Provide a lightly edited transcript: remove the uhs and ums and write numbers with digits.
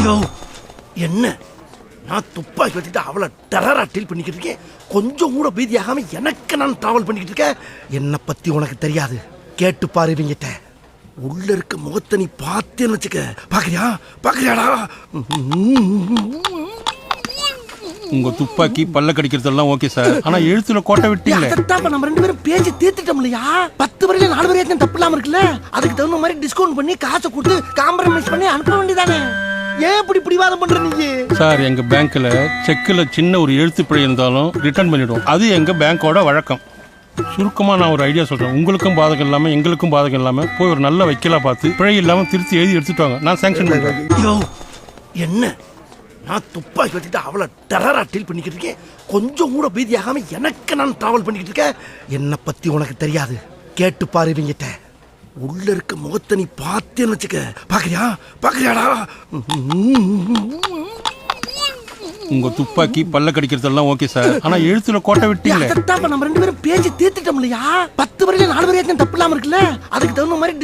யோ என்ன நான் துப்பாக்கி வச்சுட்டு அவளை டெரரா டீல் பண்ணிக்கிட்டு இருக்கேன். கொஞ்சம் கூட பீதியாகாம எனக்கு நான் டிராவல் பண்ணிக்கிட்டு இருக்கேன். என்னை பத்தி உனக்கு தெரியாது, கேட்டு பாரு இவங்கிட்ட. உள்ள இருக்க முகத்தை நீ பார்த்தேன்னு வச்சுக்க. பாக்குறியா பாக்குறியாடா? உங்க துப்பாக்கி பல்ல கடிக்கிறதெல்லாம் ஓகே சார், ஆனா எழுத்துல கோட்டை விட்டீங்களே. அதான் நம்ம 2 பேரும் பேசி தீர்த்துட்டோம் இல்லையா? 10 வரையில 4 வரைக்கும் தப்பு இல்லாம இருக்குல்ல? அதுக்கு தகுந்த மாதிரி டிஸ்கவுண்ட் பண்ணி காசை கொடுத்து காம்ப்ரமைஸ் பண்ணி அனுப்ப வேண்டியதானே? ஏன் இப்படி பிடிவாதம் பண்ற நீங்க? சார் எங்க பேங்க்ல செக்ல சின்ன ஒரு எழுத்து பிழை இருந்தாலும் ரிட்டர்ன் பண்ணிடுவோம். அது எங்க பேங்கோட வழக்கம். சுருக்கமா நான் ஒரு ஐடியா சொல்றேன். உங்களுக்கும் பாதகம் இல்லாம எங்களுக்கும் பாதகம் இல்லாம போய் ஒரு நல்ல வைக்கலா பார்த்து பிழை இல்லாம திருத்தி எழுதி எடுத்துட்டு வாங்க. நான் சாங்ஷன் பண்றேன். யோ என்ன நான் துப்பாக்கி வச்சுட்டு அவளை டெரரா டீல் பண்ணிக்கிட்டு இருக்கேன். கொஞ்சம் கூட பீதியாகாம எனக்கு நான் டிராவல் பண்ணிக்கிட்டு இருக்கேன். என்னை பத்தி உனக்கு தெரியாது, கேட்டு பாரு இவங்கிட்ட. உள்ள இருக்க முகத்தை நீ பார்த்தேன்னு வச்சுக்க. பாக்குறியா பாக்குறியாடா? உங்க துப்பாக்கி பல்ல கடிக்கிறதெல்லாம் ஓகே சார், ஆனா எழுத்துல கோட்டை விட்டீங்களே. அதான் நம்ம 2 பேரும் பேசி தீர்த்துட்டோம் இல்லையா? 10 வரையில 4 வரைக்கும் தப்பு இல்லாம இருக்குல்ல? அதுக்கு தகுந்த மாதிரி